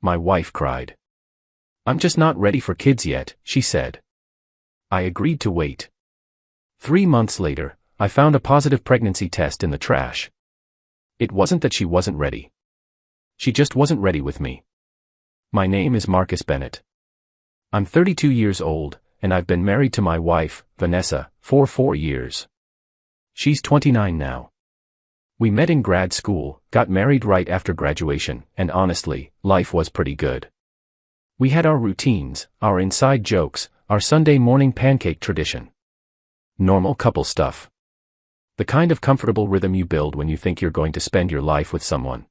My wife cried. I'm just not ready for kids yet, she said. I agreed to wait. 3 months later, I found a positive pregnancy test in the trash. It wasn't that she wasn't ready. She just wasn't ready with me. My name is Marcus Bennett. I'm 32 years old, and I've been married to my wife, Vanessa, for 4 years. She's 29 now. We met in grad school, got married right after graduation, and honestly, life was pretty good. We had our routines, our inside jokes, our Sunday morning pancake tradition. Normal couple stuff. The kind of comfortable rhythm you build when you think you're going to spend your life with someone.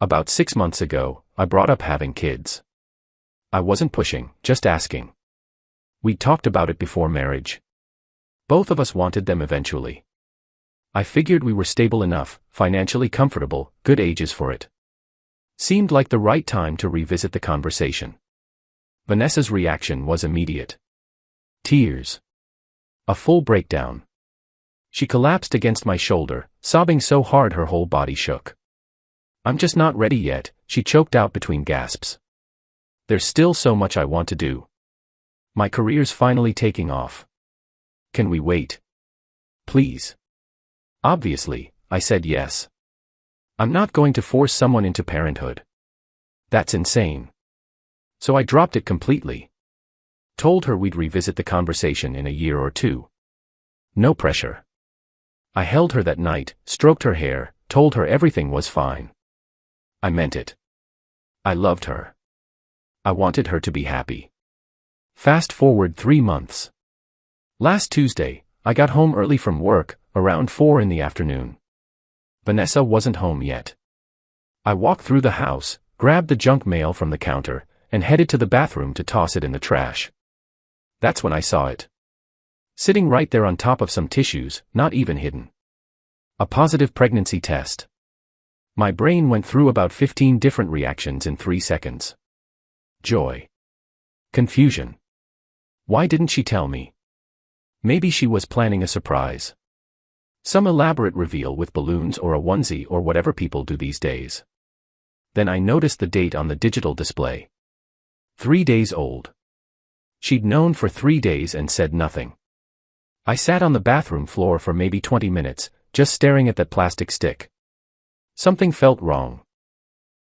About 6 months ago, I brought up having kids. I wasn't pushing, just asking. We talked about it before marriage. Both of us wanted them eventually. I figured we were stable enough, financially comfortable, good ages for it. Seemed like the right time to revisit the conversation. Vanessa's reaction was immediate. Tears. A full breakdown. She collapsed against my shoulder, sobbing so hard her whole body shook. I'm just not ready yet, she choked out between gasps. There's still so much I want to do. My career's finally taking off. Can we wait? Please. Obviously, I said yes. I'm not going to force someone into parenthood. That's insane. So I dropped it completely. Told her we'd revisit the conversation in a year or two. No pressure. I held her that night, stroked her hair, told her everything was fine. I meant it. I loved her. I wanted her to be happy. Fast forward 3 months. Last Tuesday, I got home early from work, around 4 in the afternoon. Vanessa wasn't home yet. I walked through the house, grabbed the junk mail from the counter, and headed to the bathroom to toss it in the trash. That's when I saw it. Sitting right there on top of some tissues, not even hidden. A positive pregnancy test. My brain went through about 15 different reactions in 3 seconds. Joy. Confusion. Why didn't she tell me? Maybe she was planning a surprise. Some elaborate reveal with balloons or a onesie or whatever people do these days. Then I noticed the date on the digital display. 3 days old. She'd known for 3 days and said nothing. I sat on the bathroom floor for maybe 20 minutes, just staring at that plastic stick. Something felt wrong.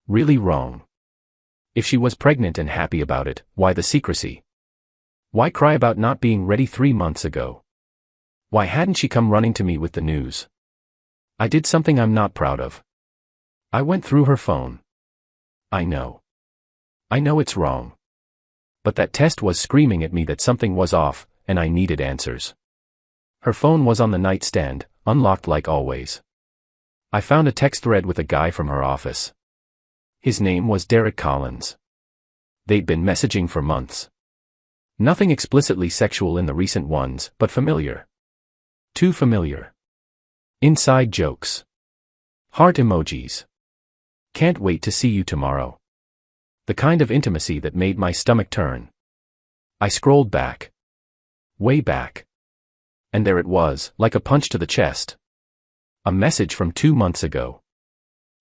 Really wrong. If she was pregnant and happy about it, why the secrecy? Why cry about not being ready 3 months ago? Why hadn't she come running to me with the news? I did something I'm not proud of. I went through her phone. I know. I know it's wrong. But that test was screaming at me that something was off, and I needed answers. Her phone was on the nightstand, unlocked like always. I found a text thread with a guy from her office. His name was Derek Collins. They'd been messaging for months. Nothing explicitly sexual in the recent ones, but familiar. Too familiar. Inside jokes. Heart emojis. Can't wait to see you tomorrow. The kind of intimacy that made my stomach turn. I scrolled back. Way back. And there it was, like a punch to the chest. A message from 2 months ago.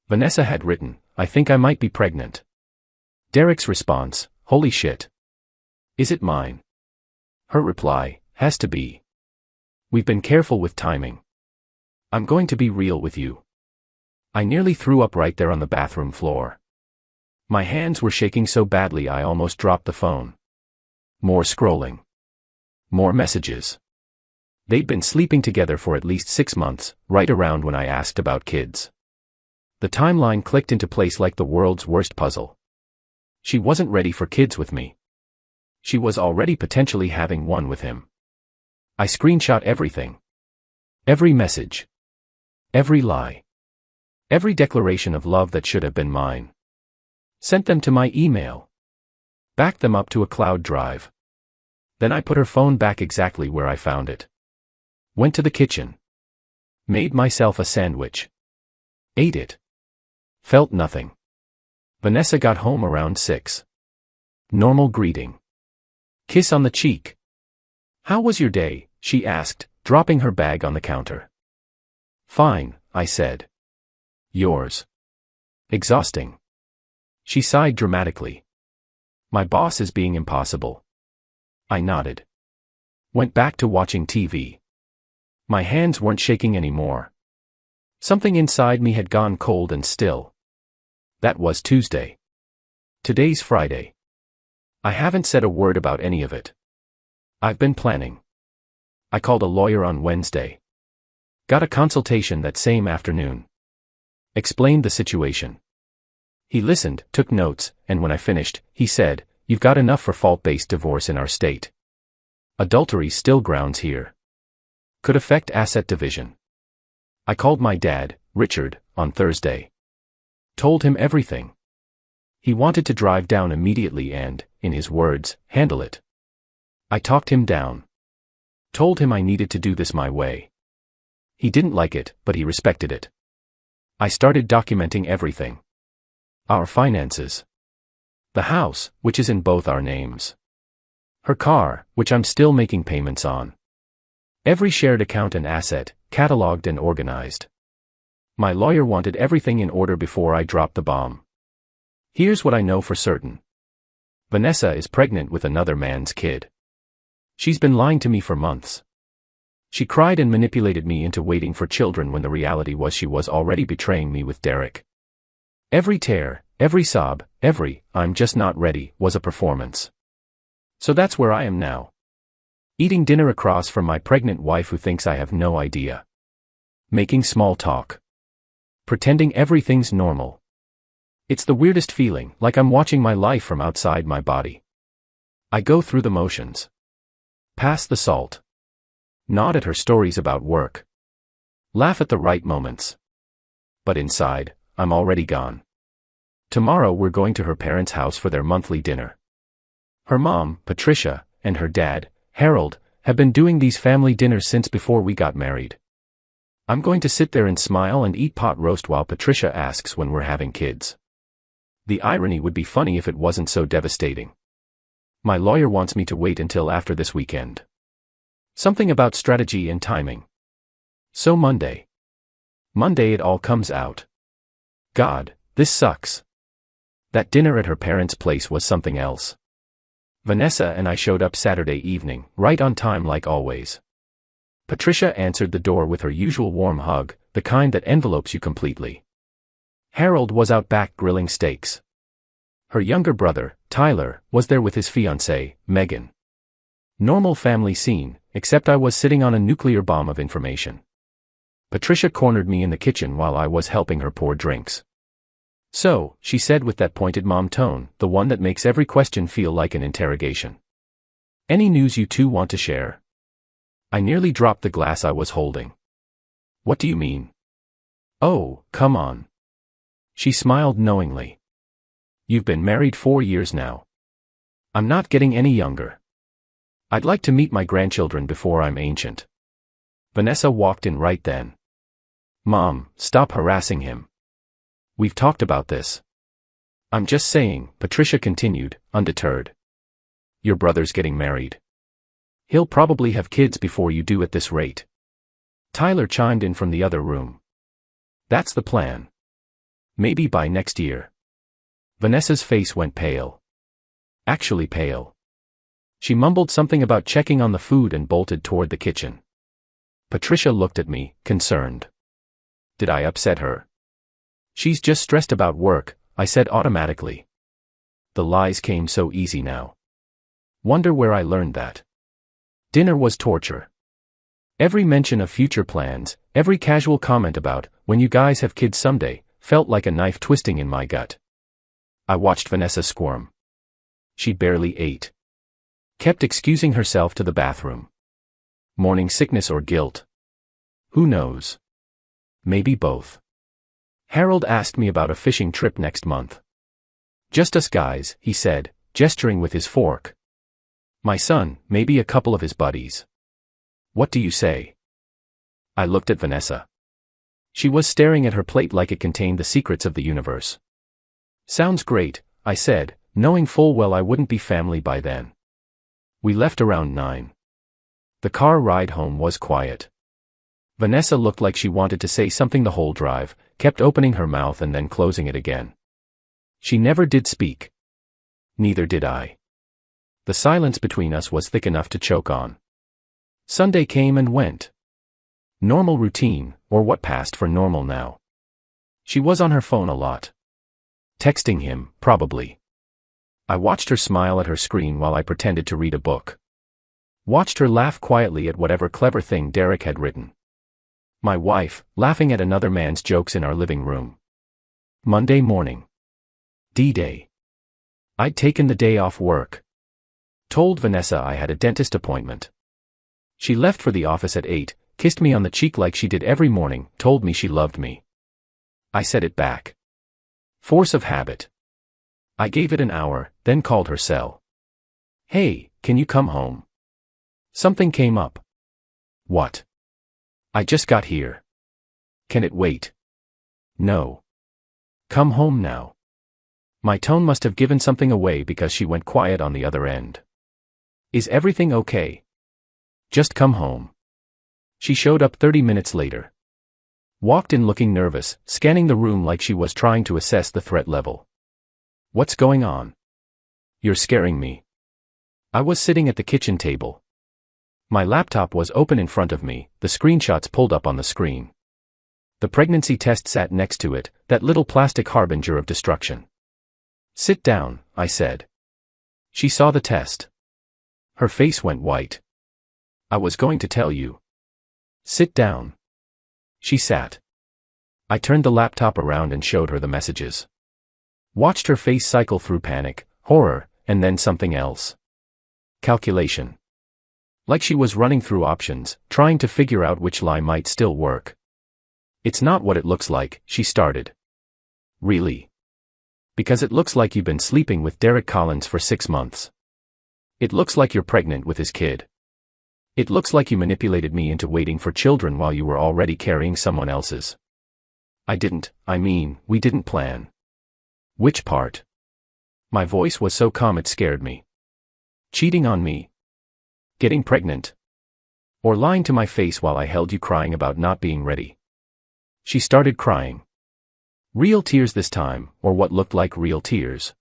Vanessa had written, I think I might be pregnant. Derek's response, holy shit. Is it mine? Her reply, has to be. We've been careful with timing. I'm going to be real with you. I nearly threw up right there on the bathroom floor. My hands were shaking so badly I almost dropped the phone. More scrolling. More messages. They'd been sleeping together for at least 6 months, right around when I asked about kids. The timeline clicked into place like the world's worst puzzle. She wasn't ready for kids with me. She was already potentially having one with him. I screenshot everything. Every message. Every lie. Every declaration of love that should have been mine. Sent them to my email. Backed them up to a cloud drive. Then I put her phone back exactly where I found it. Went to the kitchen. Made myself a sandwich. Ate it. Felt nothing. Vanessa got home around 6. Normal greeting. Kiss on the cheek. How was your day? She asked, dropping her bag on the counter. Fine, I said. Yours? Exhausting. She sighed dramatically. My boss is being impossible. I nodded. Went back to watching TV. My hands weren't shaking anymore. Something inside me had gone cold and still. That was Tuesday. Today's Friday. I haven't said a word about any of it. I've been planning. I called a lawyer on Wednesday. Got a consultation that same afternoon. Explained the situation. He listened, took notes, and when I finished, he said, "You've got enough for fault-based divorce in our state. Adultery still grounds here. Could affect asset division." I called my dad, Richard, on Thursday. Told him everything. He wanted to drive down immediately and, in his words, handle it. I talked him down. Told him I needed to do this my way. He didn't like it, but he respected it. I started documenting everything. Our finances. The house, which is in both our names. Her car, which I'm still making payments on. Every shared account and asset, cataloged and organized. My lawyer wanted everything in order before I dropped the bomb. Here's what I know for certain. Vanessa is pregnant with another man's kid. She's been lying to me for months. She cried and manipulated me into waiting for children when the reality was she was already betraying me with Derek. Every tear, every sob, every "I'm just not ready" was a performance. So that's where I am now. Eating dinner across from my pregnant wife who thinks I have no idea. Making small talk. Pretending everything's normal. It's the weirdest feeling, like I'm watching my life from outside my body. I go through the motions. Pass the salt. Nod at her stories about work. Laugh at the right moments. But inside, I'm already gone. Tomorrow we're going to her parents' house for their monthly dinner. Her mom, Patricia, and her dad, Harold, have been doing these family dinners since before we got married. I'm going to sit there and smile and eat pot roast while Patricia asks when we're having kids. The irony would be funny if it wasn't so devastating. My lawyer wants me to wait until after this weekend. Something about strategy and timing. So Monday. Monday it all comes out. God, this sucks. That dinner at her parents' place was something else. Vanessa and I showed up Saturday evening, right on time like always. Patricia answered the door with her usual warm hug, the kind that envelopes you completely. Harold was out back grilling steaks. Her younger brother, Tyler, was there with his fiancée, Megan. Normal family scene, except I was sitting on a nuclear bomb of information. Patricia cornered me in the kitchen while I was helping her pour drinks. "So," she said with that pointed mom tone, the one that makes every question feel like an interrogation. "Any news you two want to share?" I nearly dropped the glass I was holding. "What do you mean?" "Oh, come on." She smiled knowingly. "You've been married 4 years now. I'm not getting any younger. I'd like to meet my grandchildren before I'm ancient." Vanessa walked in right then. "Mom, stop harassing him. We've talked about this." "I'm just saying," Patricia continued, undeterred. "Your brother's getting married. He'll probably have kids before you do at this rate." Tyler chimed in from the other room. "That's the plan. Maybe by next year." Vanessa's face went pale. Actually pale. She mumbled something about checking on the food and bolted toward the kitchen. Patricia looked at me, concerned. Did I upset her? "She's just stressed about work," I said automatically. The lies came so easy now. Wonder where I learned that. Dinner was torture. Every mention of future plans, every casual comment about, "when you guys have kids someday," felt like a knife twisting in my gut. I watched Vanessa squirm. She barely ate. Kept excusing herself to the bathroom. Morning sickness or guilt? Who knows? Maybe both. Harold asked me about a fishing trip next month. "Just us guys," he said, gesturing with his fork. "My son, maybe a couple of his buddies. What do you say?" I looked at Vanessa. She was staring at her plate like it contained the secrets of the universe. "Sounds great," I said, knowing full well I wouldn't be family by then. We left around 9. The car ride home was quiet. Vanessa looked like she wanted to say something the whole drive, kept opening her mouth and then closing it again. She never did speak. Neither did I. The silence between us was thick enough to choke on. Sunday came and went. Normal routine, or what passed for normal now. She was on her phone a lot. Texting him, probably. I watched her smile at her screen while I pretended to read a book. Watched her laugh quietly at whatever clever thing Derek had written. My wife, laughing at another man's jokes in our living room. Monday morning. D-Day. I'd taken the day off work. Told Vanessa I had a dentist appointment. She left for the office at 8, kissed me on the cheek like she did every morning, told me she loved me. I said it back. Force of habit. I gave it an hour, then called her cell. Hey, can you come home? Something came up. What? I just got here. Can it wait? No. Come home now. My tone must have given something away because she went quiet on the other end. Is everything okay? Just come home. She showed up 30 minutes later. Walked in looking nervous, scanning the room like she was trying to assess the threat level. What's going on? You're scaring me. I was sitting at the kitchen table. My laptop was open in front of me, the screenshots pulled up on the screen. The pregnancy test sat next to it, that little plastic harbinger of destruction. Sit down, I said. She saw the test. Her face went white. I was going to tell you. Sit down. She sat. I turned the laptop around and showed her the messages. Watched her face cycle through panic, horror, and then something else. Calculation. Like she was running through options, trying to figure out which lie might still work. It's not what it looks like, she started. Really? Because it looks like you've been sleeping with Derek Collins for 6 months. It looks like you're pregnant with his kid. It looks like you manipulated me into waiting for children while you were already carrying someone else's. I mean, we didn't plan. Which part? My voice was so calm it scared me. Cheating on me? Getting pregnant? Or lying to my face while I held you crying about not being ready? She started crying. Real tears this time, or what looked like real tears.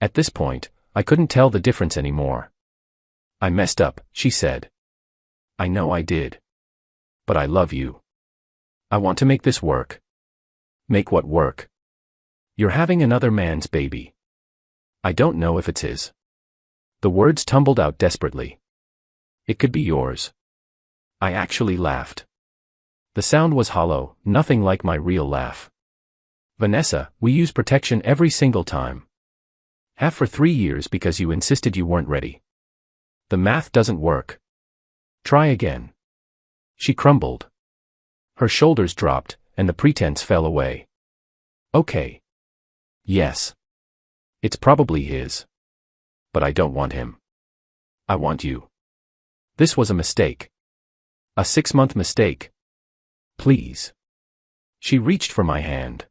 At this point, I couldn't tell the difference anymore. I messed up, she said. I know I did. But I love you. I want to make this work. Make what work? You're having another man's baby. I don't know if it's his. The words tumbled out desperately. It could be yours. I actually laughed. The sound was hollow, nothing like my real laugh. Vanessa, we use protection every single time. Have for 3 years because you insisted you weren't ready. The math doesn't work. Try again. She crumbled. Her shoulders dropped, and the pretense fell away. Okay. Yes. It's probably his. But I don't want him. I want you. This was a mistake. A 6-month mistake. Please. She reached for my hand.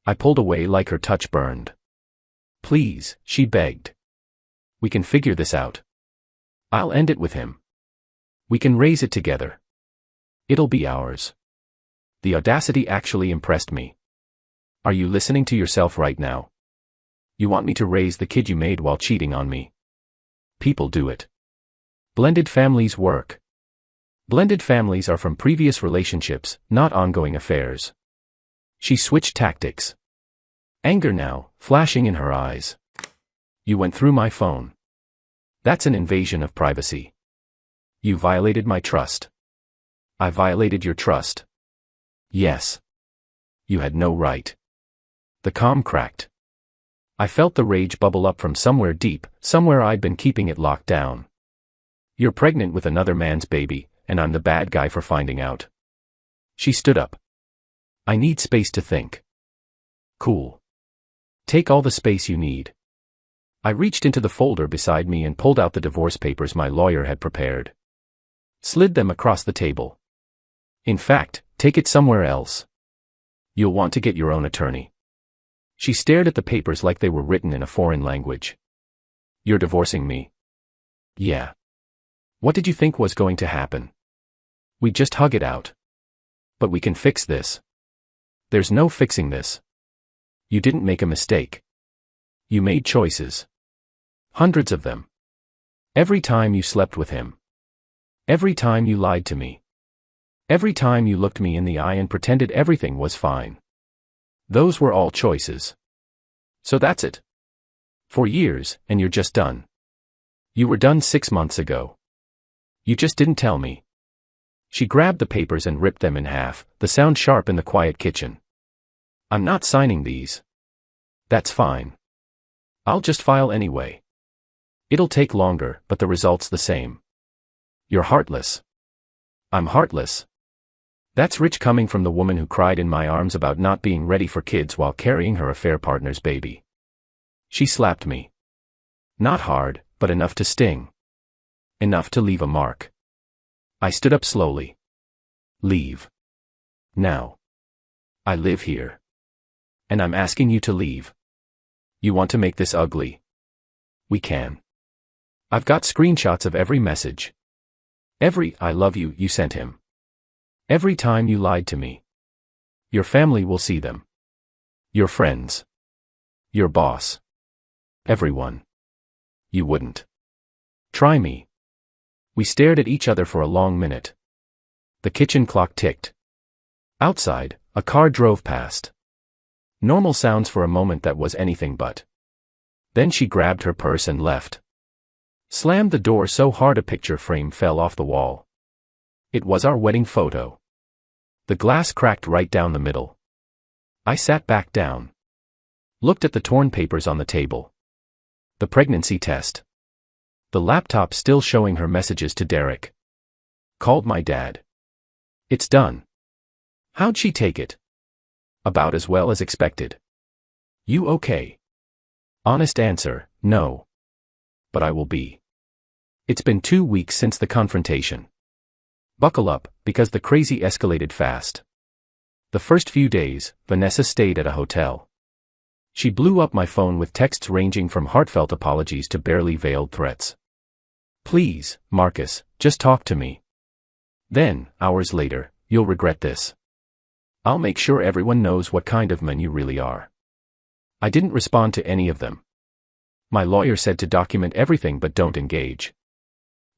I pulled away like her touch burned. Please, she begged. We can figure this out. I'll end it with him. We can raise it together. It'll be ours. The audacity actually impressed me. Are you listening to yourself right now? You want me to raise the kid you made while cheating on me? People do it. Blended families work. Blended families are from previous relationships, not ongoing affairs. She switched tactics. Anger now, flashing in her eyes. You went through my phone. That's an invasion of privacy. You violated my trust. I violated your trust. Yes. You had no right. The calm cracked. I felt the rage bubble up from somewhere deep, somewhere I'd been keeping it locked down. You're pregnant with another man's baby, and I'm the bad guy for finding out. She stood up. I need space to think. Cool. Take all the space you need. I reached into the folder beside me and pulled out the divorce papers my lawyer had prepared. Slid them across the table. In fact, take it somewhere else. You'll want to get your own attorney. She stared at the papers like they were written in a foreign language. You're divorcing me? Yeah. What did you think was going to happen? We'd just hug it out. But we can fix this. There's no fixing this. You didn't make a mistake. You made choices. Hundreds of them. Every time you slept with him. Every time you lied to me. Every time you looked me in the eye and pretended everything was fine. Those were all choices. So that's it. 4 years, and you're just done. You were done 6 months ago. You just didn't tell me. She grabbed the papers and ripped them in half, the sound sharp in the quiet kitchen. I'm not signing these. That's fine. I'll just file anyway. It'll take longer, but the result's the same. You're heartless. I'm heartless. That's rich coming from the woman who cried in my arms about not being ready for kids while carrying her affair partner's baby. She slapped me. Not hard, but enough to sting. Enough to leave a mark. I stood up slowly. Leave. Now. I live here. And I'm asking you to leave. You want to make this ugly? We can. I've got screenshots of every message. Every "I love you" you sent him. Every time you lied to me. Your family will see them. Your friends. Your boss. Everyone. You wouldn't. Try me. We stared at each other for a long minute. The kitchen clock ticked. Outside, a car drove past. Normal sounds for a moment that was anything but. Then she grabbed her purse and left. Slammed the door so hard a picture frame fell off the wall. It was our wedding photo. The glass cracked right down the middle. I sat back down. Looked at the torn papers on the table. The pregnancy test. The laptop still showing her messages to Derek. Called my dad. It's done. How'd she take it? About as well as expected. You okay? Honest answer, no. But I will be. It's been 2 weeks since the confrontation. Buckle up, because the crazy escalated fast. The first few days, Vanessa stayed at a hotel. She blew up my phone with texts ranging from heartfelt apologies to barely veiled threats. Please, Marcus, just talk to me. Then, hours later, you'll regret this. I'll make sure everyone knows what kind of man you really are. I didn't respond to any of them. My lawyer said to document everything but don't engage.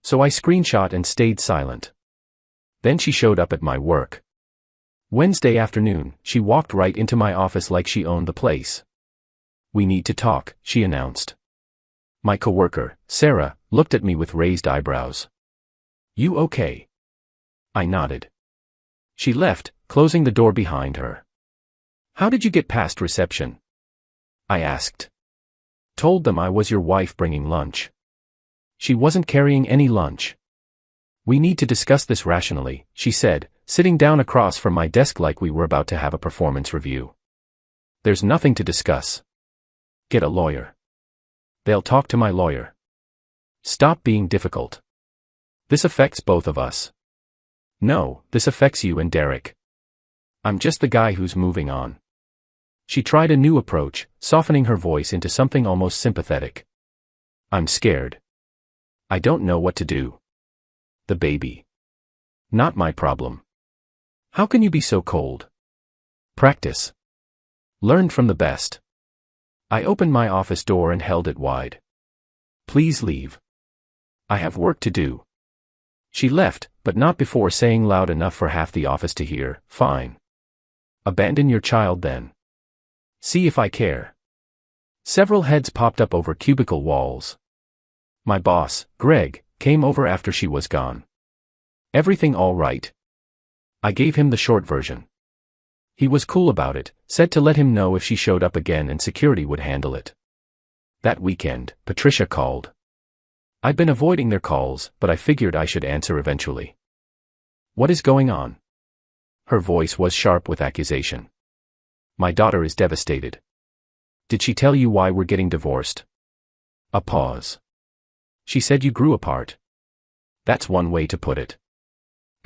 So I screenshot and stayed silent. Then she showed up at my work. Wednesday afternoon, she walked right into my office like she owned the place. We need to talk, she announced. My coworker, Sarah, looked at me with raised eyebrows. You okay? I nodded. She left, closing the door behind her. How did you get past reception? I asked. Told them I was your wife bringing lunch. She wasn't carrying any lunch. We need to discuss this rationally, she said, sitting down across from my desk like we were about to have a performance review. There's nothing to discuss. Get a lawyer. They'll talk to my lawyer. Stop being difficult. This affects both of us. No, this affects you and Derek. I'm just the guy who's moving on. She tried a new approach, softening her voice into something almost sympathetic. I'm scared. I don't know what to do. The baby. Not my problem. How can you be so cold? Practice. Learn from the best. I opened my office door and held it wide. Please leave. I have work to do. She left, but not before saying loud enough for half the office to hear, fine. Abandon your child then. See if I care. Several heads popped up over cubicle walls. My boss, Greg, came over after she was gone. Everything all right? I gave him the short version. He was cool about it, said to let him know if she showed up again and security would handle it. That weekend, Patricia called. I'd been avoiding their calls, but I figured I should answer eventually. What is going on? Her voice was sharp with accusation. My daughter is devastated. Did she tell you why we're getting divorced? A pause. She said you grew apart. That's one way to put it.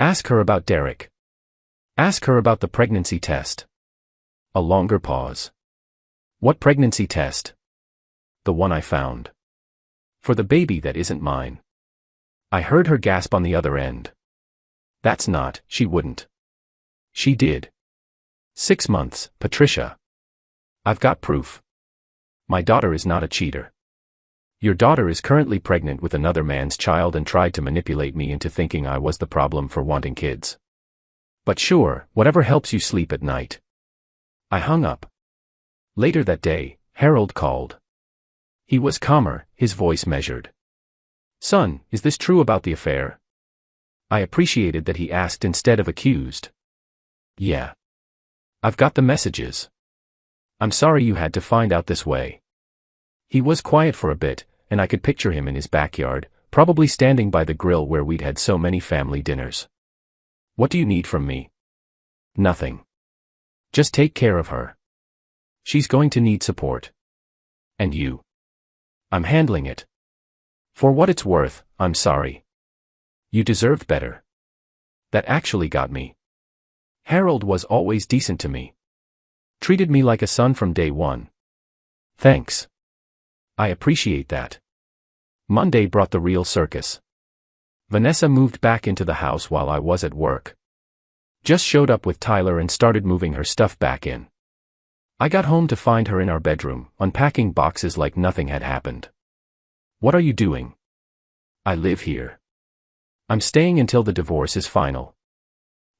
Ask her about Derek. Ask her about the pregnancy test. A longer pause. What pregnancy test? The one I found. For the baby that isn't mine. I heard her gasp on the other end. That's not, she wouldn't. She did. 6 months, Patricia. I've got proof. My daughter is not a cheater. Your daughter is currently pregnant with another man's child and tried to manipulate me into thinking I was the problem for wanting kids. But sure, whatever helps you sleep at night. I hung up. Later that day, Harold called. He was calmer, his voice measured. Son, is this true about the affair? I appreciated that he asked instead of accused. Yeah. I've got the messages. I'm sorry you had to find out this way. He was quiet for a bit, and I could picture him in his backyard, probably standing by the grill where we'd had so many family dinners. What do you need from me? Nothing. Just take care of her. She's going to need support. And you? I'm handling it. For what it's worth, I'm sorry. You deserved better. That actually got me. Harold was always decent to me. Treated me like a son from day one. Thanks. I appreciate that. Monday brought the real circus. Vanessa moved back into the house while I was at work. Just showed up with Tyler and started moving her stuff back in. I got home to find her in our bedroom, unpacking boxes like nothing had happened. What are you doing? I live here. I'm staying until the divorce is final.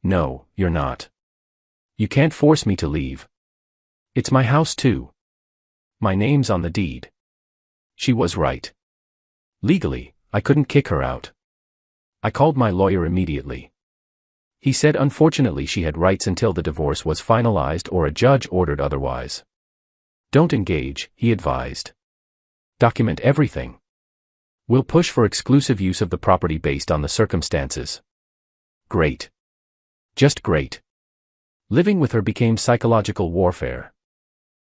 No, you're not. You can't force me to leave. It's my house too. My name's on the deed. She was right. Legally, I couldn't kick her out. I called my lawyer immediately. He said unfortunately she had rights until the divorce was finalized or a judge ordered otherwise. Don't engage, he advised. Document everything. We'll push for exclusive use of the property based on the circumstances. Great. Just great. Living with her became psychological warfare.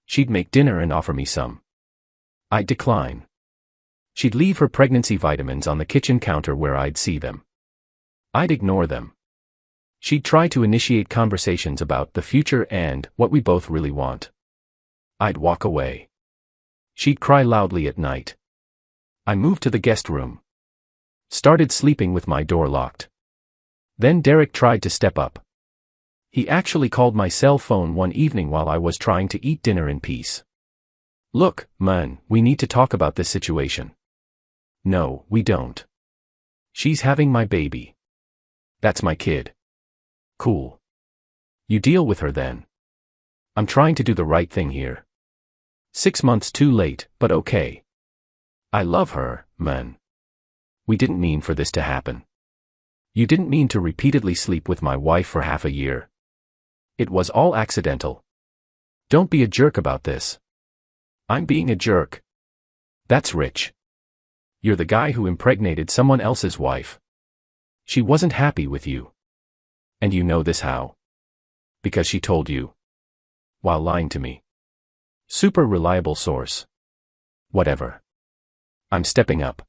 She'd make dinner and offer me some. I'd decline. She'd leave her pregnancy vitamins on the kitchen counter where I'd see them. I'd ignore them. She'd try to initiate conversations about the future and what we both really want. I'd walk away. She'd cry loudly at night. I moved to the guest room. Started sleeping with my door locked. Then Derek tried to step up. He actually called my cell phone one evening while I was trying to eat dinner in peace. Look, man, we need to talk about this situation. No, we don't. She's having my baby. That's my kid. Cool. You deal with her then. I'm trying to do the right thing here. 6 months too late, but okay. I love her, man. We didn't mean for this to happen. You didn't mean to repeatedly sleep with my wife for half a year. It was all accidental. Don't be a jerk about this. I'm being a jerk. That's rich. You're the guy who impregnated someone else's wife. She wasn't happy with you. And you know this how? Because she told you. While lying to me. Super reliable source. Whatever. I'm stepping up.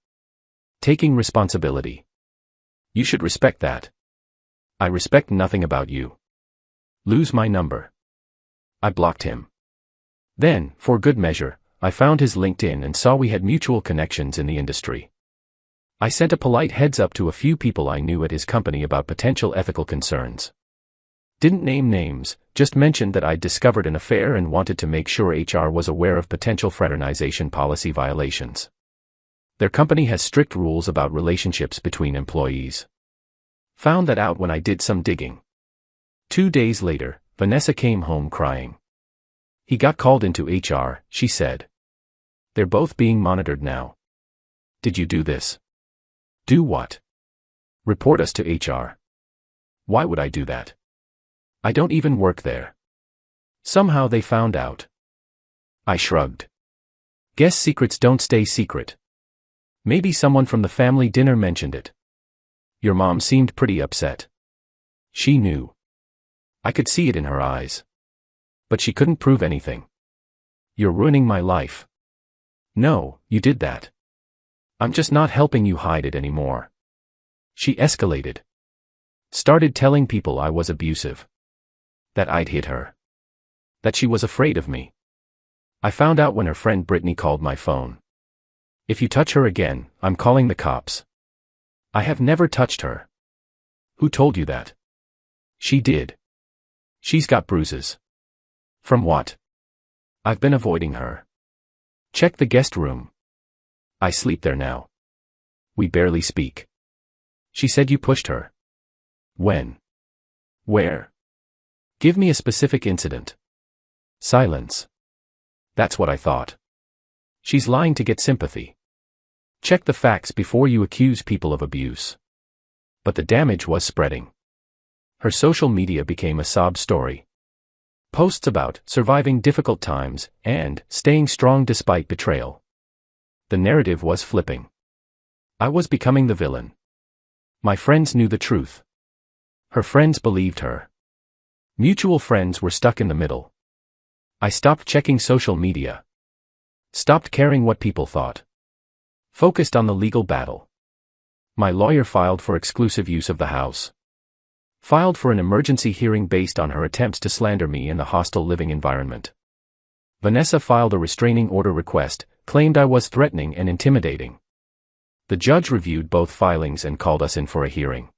Taking responsibility. You should respect that. I respect nothing about you. Lose my number. I blocked him. Then, for good measure, I found his LinkedIn and saw we had mutual connections in the industry. I sent a polite heads up to a few people I knew at his company about potential ethical concerns. Didn't name names, just mentioned that I'd discovered an affair and wanted to make sure HR was aware of potential fraternization policy violations. Their company has strict rules about relationships between employees. Found that out when I did some digging. 2 days later, Vanessa came home crying. He got called into HR, she said. They're both being monitored now. Did you do this? Do what? Report us to HR. Why would I do that? I don't even work there. Somehow they found out. I shrugged. Guess secrets don't stay secret. Maybe someone from the family dinner mentioned it. Your mom seemed pretty upset. She knew. I could see it in her eyes. But she couldn't prove anything. You're ruining my life. No, you did that. I'm just not helping you hide it anymore. She escalated. Started telling people I was abusive. That I'd hit her. That she was afraid of me. I found out when her friend Brittany called my phone. If you touch her again, I'm calling the cops. I have never touched her. Who told you that? She did. She's got bruises. From what? I've been avoiding her. Check the guest room. I sleep there now. We barely speak. She said you pushed her. When? Where? Give me a specific incident. Silence. That's what I thought. She's lying to get sympathy. Check the facts before you accuse people of abuse. But the damage was spreading. Her social media became a sob story. Posts about surviving difficult times and staying strong despite betrayal. The narrative was flipping. I was becoming the villain. My friends knew the truth. Her friends believed her. Mutual friends were stuck in the middle. I stopped checking social media. Stopped caring what people thought. Focused on the legal battle. My lawyer filed for exclusive use of the house. Filed for an emergency hearing based on her attempts to slander me in the hostile living environment. Vanessa filed a restraining order request, claimed I was threatening and intimidating. The judge reviewed both filings and called us in for a hearing.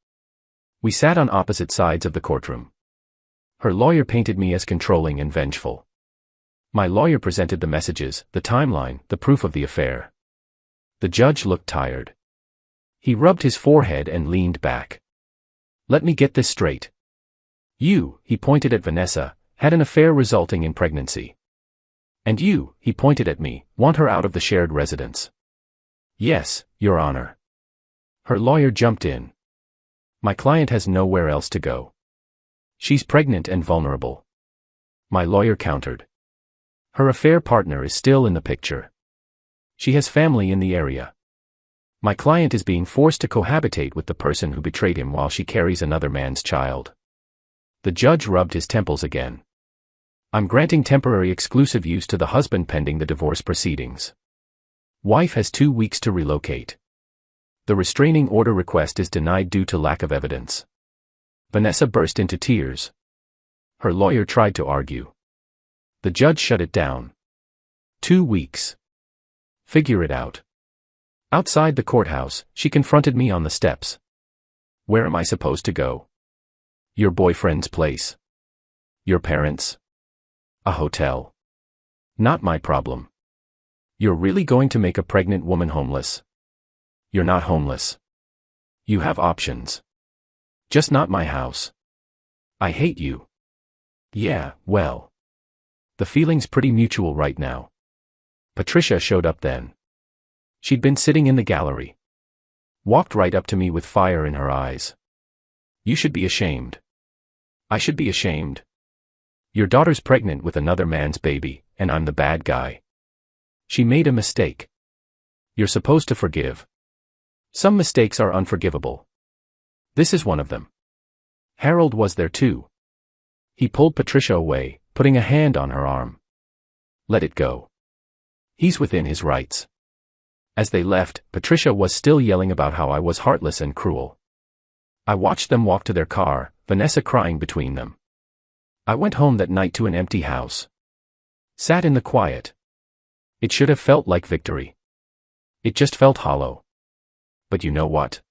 We sat on opposite sides of the courtroom. Her lawyer painted me as controlling and vengeful. My lawyer presented the messages, the timeline, the proof of the affair. The judge looked tired. He rubbed his forehead and leaned back. Let me get this straight. You, he pointed at Vanessa, had an affair resulting in pregnancy. And you, he pointed at me, want her out of the shared residence. Yes, Your Honor. Her lawyer jumped in. My client has nowhere else to go. She's pregnant and vulnerable. My lawyer countered. Her affair partner is still in the picture. She has family in the area. My client is being forced to cohabitate with the person who betrayed him while she carries another man's child. The judge rubbed his temples again. I'm granting temporary exclusive use to the husband pending the divorce proceedings. Wife has 2 weeks to relocate. The restraining order request is denied due to lack of evidence. Vanessa burst into tears. Her lawyer tried to argue. The judge shut it down. 2 weeks. Figure it out. Outside the courthouse, she confronted me on the steps. Where am I supposed to go? Your boyfriend's place. Your parents? A hotel. Not my problem. You're really going to make a pregnant woman homeless? You're not homeless. You have options. Just not my house. I hate you. Yeah, well. The feeling's pretty mutual right now. Patricia showed up then. She'd been sitting in the gallery. Walked right up to me with fire in her eyes. You should be ashamed. I should be ashamed. Your daughter's pregnant with another man's baby, and I'm the bad guy. She made a mistake. You're supposed to forgive. Some mistakes are unforgivable. This is one of them. Harold was there too. He pulled Patricia away, putting a hand on her arm. Let it go. He's within his rights. As they left, Patricia was still yelling about how I was heartless and cruel. I watched them walk to their car, Vanessa crying between them. I went home that night to an empty house. Sat in the quiet. It should have felt like victory. It just felt hollow. But you know what?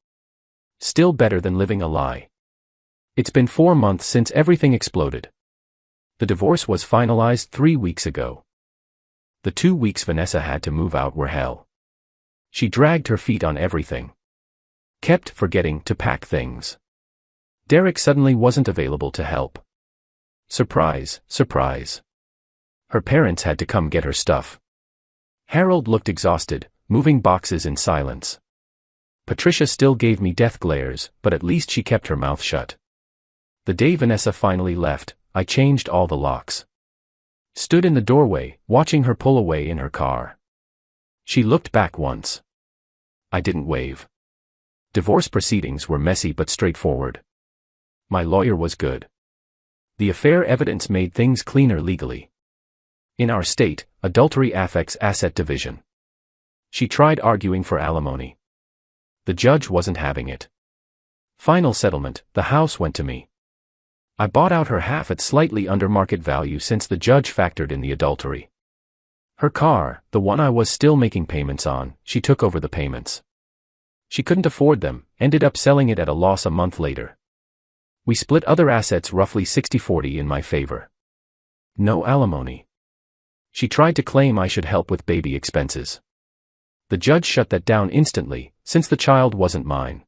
Still better than living a lie. It's been 4 months since everything exploded. The divorce was finalized 3 weeks ago. The 2 weeks Vanessa had to move out were hell. She dragged her feet on everything. Kept forgetting to pack things. Derek suddenly wasn't available to help. Surprise, surprise. Her parents had to come get her stuff. Harold looked exhausted, moving boxes in silence. Patricia still gave me death glares, but at least she kept her mouth shut. The day Vanessa finally left, I changed all the locks. Stood in the doorway, watching her pull away in her car. She looked back once. I didn't wave. Divorce proceedings were messy but straightforward. My lawyer was good. The affair evidence made things cleaner legally. In our state, adultery affects asset division. She tried arguing for alimony. The judge wasn't having it. Final settlement, the house went to me. I bought out her half at slightly under market value since the judge factored in the adultery. Her car, the one I was still making payments on, she took over the payments. She couldn't afford them, ended up selling it at a loss a month later. We split other assets roughly 60-40 in my favor. No alimony. She tried to claim I should help with baby expenses. The judge shut that down instantly, since the child wasn't mine.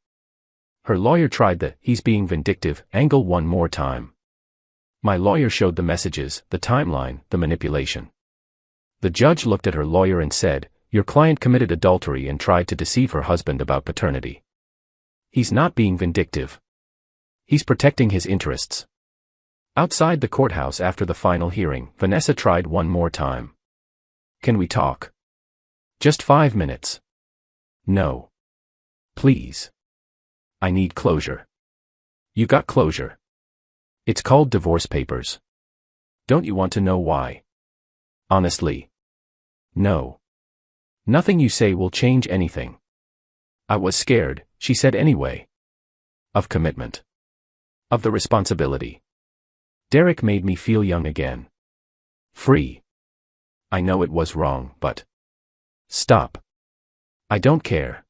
Her lawyer tried the "he's being vindictive" angle one more time. My lawyer showed the messages, the timeline, the manipulation. The judge looked at her lawyer and said, "Your client committed adultery and tried to deceive her husband about paternity. He's not being vindictive. He's protecting his interests." Outside the courthouse after the final hearing, Vanessa tried one more time. "Can we talk? Just 5 minutes." "No. Please. I need closure." "You got closure. It's called divorce papers. Don't you want to know why?" "Honestly. No. Nothing you say will change anything." I was scared, she said anyway. Of commitment. Of the responsibility. Derek made me feel young again. Free. I know it was wrong, but... Stop. I don't care.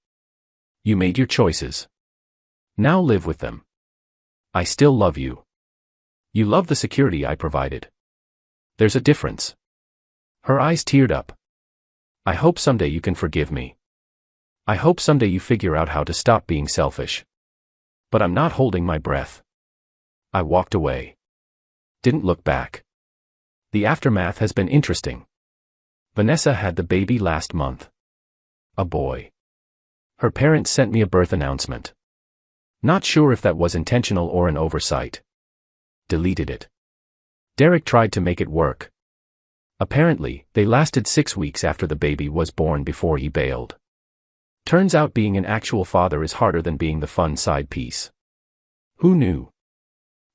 You made your choices. Now live with them. I still love you. You love the security I provided. There's a difference. Her eyes teared up. I hope someday you can forgive me. I hope someday you figure out how to stop being selfish. But I'm not holding my breath. I walked away. Didn't look back. The aftermath has been interesting. Vanessa had the baby last month. A boy. Her parents sent me a birth announcement. Not sure if that was intentional or an oversight. Deleted it. Derek tried to make it work. Apparently, they lasted 6 weeks after the baby was born before he bailed. Turns out being an actual father is harder than being the fun side piece. Who knew?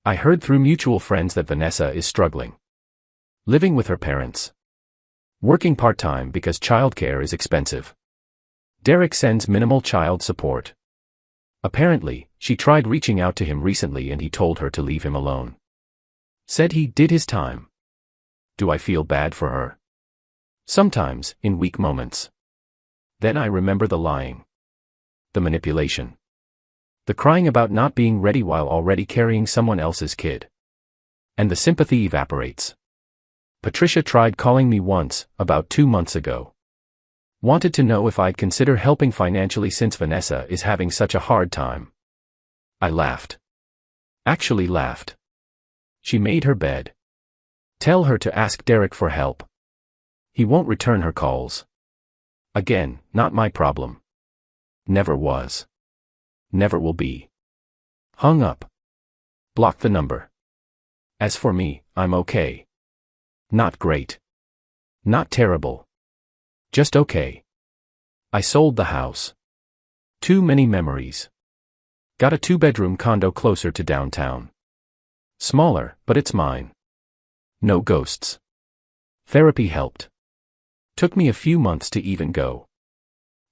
I heard through mutual friends that Vanessa is struggling. Living with her parents. Working part-time because childcare is expensive. Derek sends minimal child support. Apparently, she tried reaching out to him recently and he told her to leave him alone. Said he did his time. Do I feel bad for her? Sometimes, in weak moments. Then I remember the lying. The manipulation. The crying about not being ready while already carrying someone else's kid. And the sympathy evaporates. Patricia tried calling me once, about 2 months ago. Wanted to know if I'd consider helping financially since Vanessa is having such a hard time. I laughed. Actually laughed. She made her bed. Tell her to ask Derek for help. He won't return her calls. Again, not my problem. Never was. Never will be. Hung up. Blocked the number. As for me, I'm okay. Not great. Not terrible. Just okay. I sold the house. Too many memories. Got a 2-bedroom condo closer to downtown. Smaller, but it's mine. No ghosts. Therapy helped. Took me a few months to even go.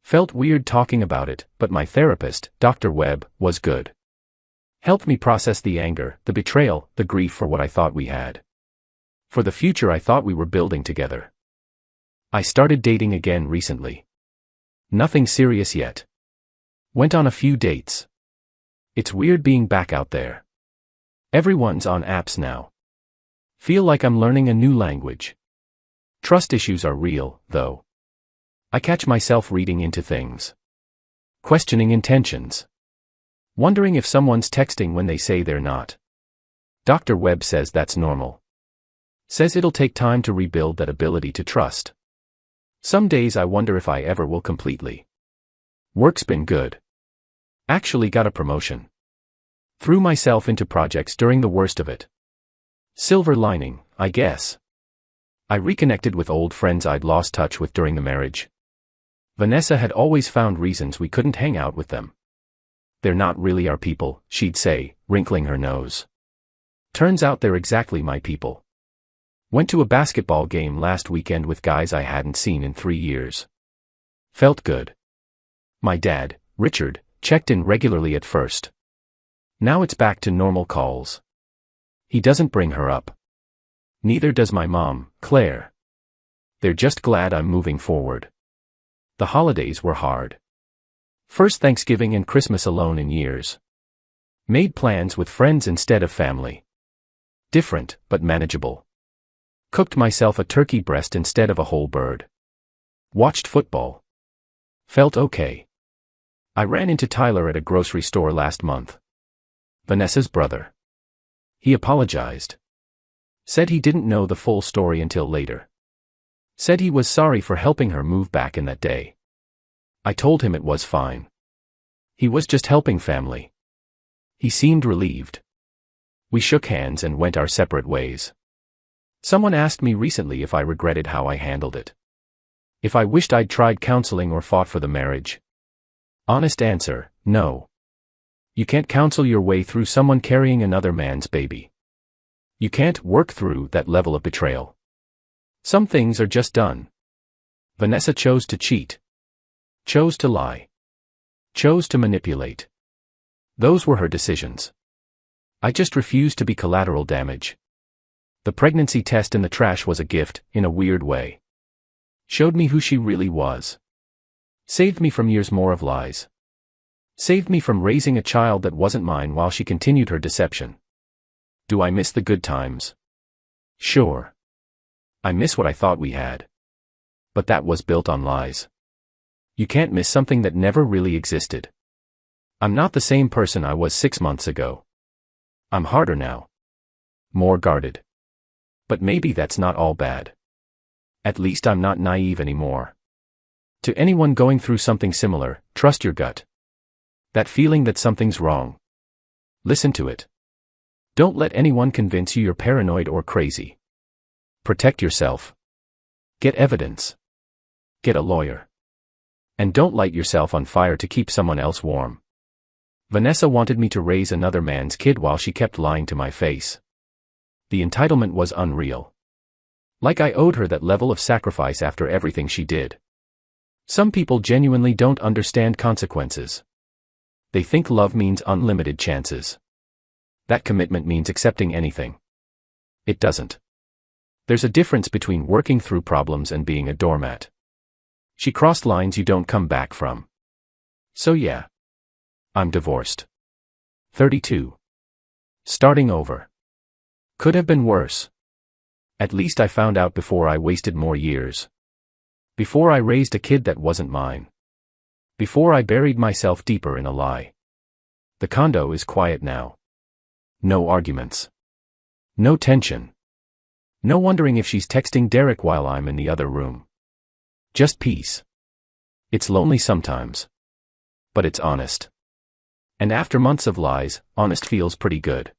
Felt weird talking about it, but my therapist, Dr. Webb, was good. Helped me process the anger, the betrayal, the grief for what I thought we had. For the future I thought we were building together. I started dating again recently. Nothing serious yet. Went on a few dates. It's weird being back out there. Everyone's on apps now. Feel like I'm learning a new language. Trust issues are real, though. I catch myself reading into things. Questioning intentions. Wondering if someone's texting when they say they're not. Dr. Webb says that's normal. Says it'll take time to rebuild that ability to trust. Some days I wonder if I ever will completely. Work's been good. Actually got a promotion. Threw myself into projects during the worst of it. Silver lining, I guess. I reconnected with old friends I'd lost touch with during the marriage. Vanessa had always found reasons we couldn't hang out with them. They're not really our people, she'd say, wrinkling her nose. Turns out they're exactly my people. Went to a basketball game last weekend with guys I hadn't seen in 3 years. Felt good. My dad, Richard, checked in regularly at first. Now it's back to normal calls. He doesn't bring her up. Neither does my mom, Claire. They're just glad I'm moving forward. The holidays were hard. First Thanksgiving and Christmas alone in years. Made plans with friends instead of family. Different, but manageable. Cooked myself a turkey breast instead of a whole bird. Watched football. Felt okay. I ran into Tyler at a grocery store last month. Vanessa's brother. He apologized. Said he didn't know the full story until later. Said he was sorry for helping her move back in that day. I told him it was fine. He was just helping family. He seemed relieved. We shook hands and went our separate ways. Someone asked me recently if I regretted how I handled it. If I wished I'd tried counseling or fought for the marriage. Honest answer, no. You can't counsel your way through someone carrying another man's baby. You can't work through that level of betrayal. Some things are just done. Vanessa chose to cheat. Chose to lie. Chose to manipulate. Those were her decisions. I just refused to be collateral damage. The pregnancy test in the trash was a gift, in a weird way. Showed me who she really was. Saved me from years more of lies. Saved me from raising a child that wasn't mine while she continued her deception. Do I miss the good times? Sure. I miss what I thought we had. But that was built on lies. You can't miss something that never really existed. I'm not the same person I was 6 months ago. I'm harder now. More guarded. But maybe that's not all bad. At least I'm not naive anymore. To anyone going through something similar, trust your gut. That feeling that something's wrong. Listen to it. Don't let anyone convince you you're paranoid or crazy. Protect yourself. Get evidence. Get a lawyer. And don't light yourself on fire to keep someone else warm. Vanessa wanted me to raise another man's kid while she kept lying to my face. The entitlement was unreal. Like I owed her that level of sacrifice after everything she did. Some people genuinely don't understand consequences. They think love means unlimited chances. That commitment means accepting anything. It doesn't. There's a difference between working through problems and being a doormat. She crossed lines you don't come back from. So yeah. I'm divorced. 32. Starting over. Could have been worse. At least I found out before I wasted more years. Before I raised a kid that wasn't mine. Before I buried myself deeper in a lie. The condo is quiet now. No arguments. No tension. No wondering if she's texting Derek while I'm in the other room. Just peace. It's lonely sometimes. But it's honest. And after months of lies, honest feels pretty good.